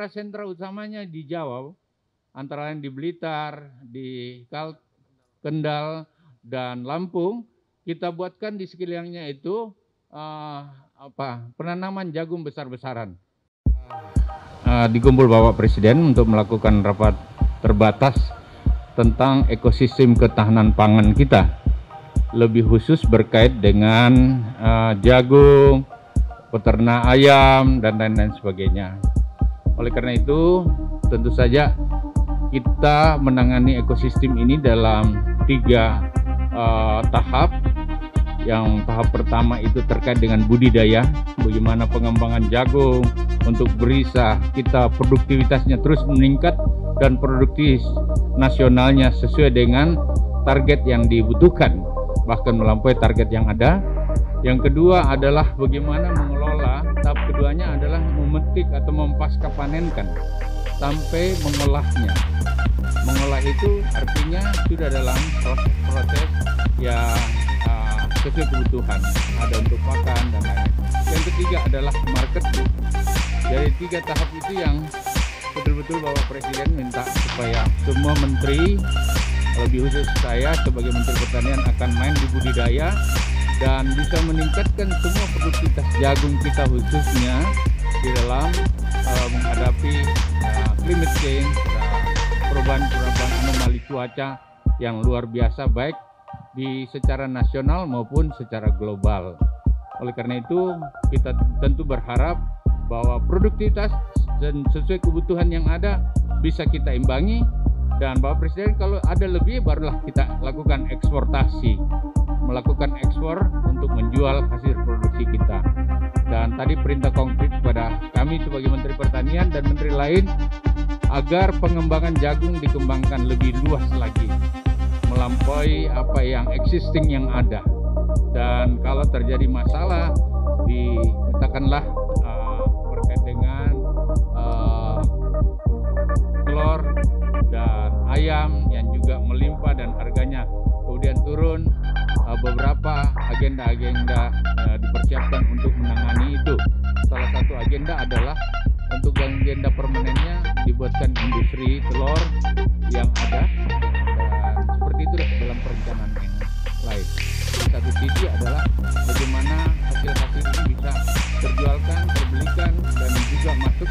sentra-sentra utamanya di Jawa, antara lain di Blitar, di Kendal, dan Lampung, kita buatkan di sekelilingnya itu penanaman jagung besar-besaran. Dikumpul Bapak Presiden untuk melakukan rapat terbatas tentang ekosistem ketahanan pangan kita, lebih khusus berkait dengan jagung, peternak ayam, dan lain-lain sebagainya. Oleh karena itu, tentu saja kita menangani ekosistem ini dalam 3 tahap. Yang tahap pertama itu terkait dengan budidaya, bagaimana pengembangan jagung untuk berisa kita produktivitasnya terus meningkat dan produktif nasionalnya sesuai dengan target yang dibutuhkan, bahkan melampaui target yang ada. Yang kedua adalah bagaimana mengelola, tahap keduanya adalah memetik atau mempascapanenkan sampai mengolahnya. Mengolah itu artinya sudah dalam proses yang sesuai kebutuhan, ada untuk makan dan lain-lain. Yang ketiga adalah marketing. Dari 3 tahap itu yang betul-betul Bapak Presiden minta supaya semua menteri, lebih khusus saya sebagai Menteri Pertanian, akan main di budidaya dan bisa meningkatkan semua produktivitas jagung kita khususnya di dalam menghadapi climate change, perubahan anomali cuaca yang luar biasa baik di secara nasional maupun secara global. Oleh karena itu, kita tentu berharap bahwa produktivitas dan sesuai kebutuhan yang ada bisa kita imbangi, dan Bapak Presiden kalau ada lebih barulah kita lakukan eksportasi, melakukan ekspor untuk menjual hasil produksi kita. Dan tadi perintah konkret kepada kami sebagai Menteri Pertanian dan Menteri lain agar pengembangan jagung dikembangkan lebih luas lagi, melampaui apa yang existing yang ada. Dan kalau terjadi masalah katakanlah berkait dengan telur dan ayam yang juga melimpah dan harganya kemudian turun, beberapa agenda-agenda dipersiapkan untuk menangani itu. Salah satu agenda adalah untuk agenda permanennya dibuatkan industri telur yang ada, dan seperti itu dalam perencanaan yang lain. Di satu sisi adalah bagaimana hasil-hasil ini bisa terjualkan, terbelikan, dan juga masuk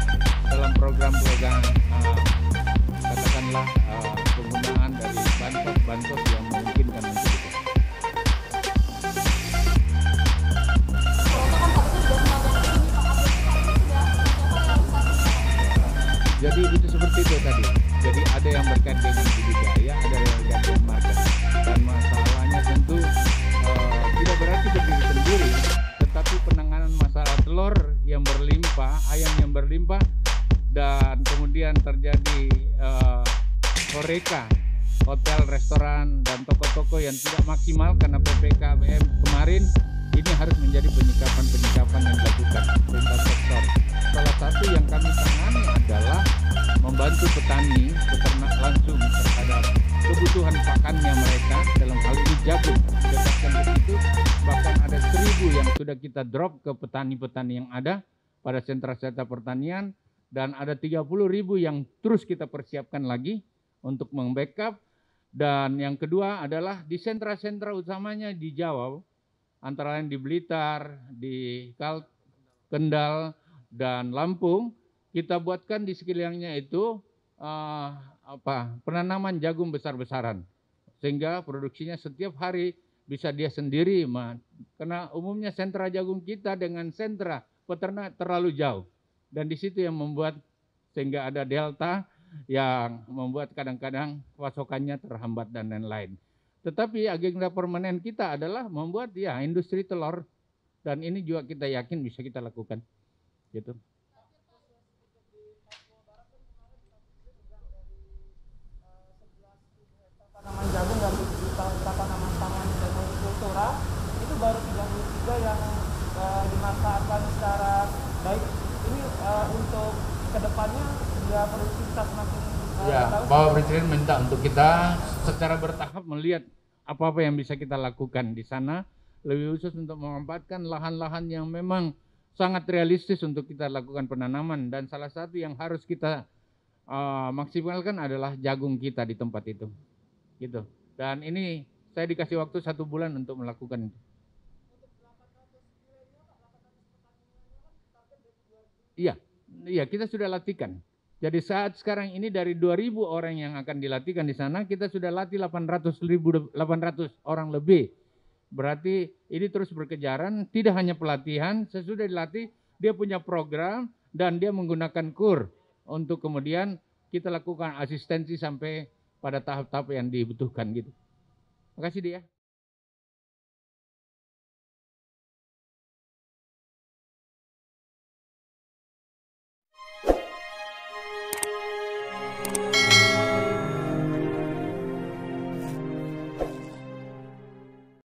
dalam program-program katakanlah penggunaan dari bansos yang memungkinkan untuk itu. Jadi itu seperti itu tadi. Jadi ada yang berkait dengan budidaya, ada yang berkait dengan market. Dan masalahnya tentu tidak berarti berdiri sendiri, tetapi penanganan masalah telur yang berlimpah, ayam yang berlimpah, dan kemudian terjadi horeca, hotel, restoran, dan toko-toko yang tidak maksimal karena PPKM kemarin, ini harus menjadi penyikapan yang dilakukan pemerintah sektor. Salah satu yang kami tangani adalah membantu petani, peternak langsung terhadap kebutuhan pakannya mereka, dalam hal ini jagung. Berdasarkan begitu, bahkan ada 1.000 yang sudah kita drop ke petani-petani yang ada pada sentra-sentra pertanian, dan ada 30.000 yang terus kita persiapkan lagi untuk membackup. Dan yang kedua adalah di sentra-sentra utamanya di Jawa, antara lain di Blitar, di Kendal, dan Lampung, kita buatkan di sekelilingnya itu penanaman jagung besar-besaran, sehingga produksinya setiap hari bisa dia sendiri, karena umumnya sentra jagung kita dengan sentra peternak terlalu jauh, dan di situ yang membuat sehingga ada delta yang membuat kadang-kadang pasokannya terhambat dan lain-lain. Tetapi agenda permanen kita adalah membuat industri telur, dan ini juga kita yakin bisa kita lakukan. Gitu. Tanaman jagung dan 7 juta tanaman pangan dan kultura itu baru 33 yang dimanfaatkan secara baik. Ini untuk kedepannya ya produktivitas makin Bapak Presiden minta untuk kita secara bertahap melihat apa-apa yang bisa kita lakukan di sana, lebih khusus untuk memanfaatkan lahan-lahan yang memang sangat realistis untuk kita lakukan penanaman, dan salah satu yang harus kita maksimalkan adalah jagung kita di tempat itu, gitu. Dan ini saya dikasih waktu 1 bulan untuk melakukan itu. Iya, iya kita sudah latihkan. Jadi saat sekarang ini dari 2.000 orang yang akan dilatihkan di sana, kita sudah latih 800 orang lebih. Berarti ini terus berkejaran, tidak hanya pelatihan, sesudah dilatih, dia punya program, dan dia menggunakan KUR untuk kemudian kita lakukan asistensi sampai pada tahap-tahap yang dibutuhkan gitu. Makasih dia.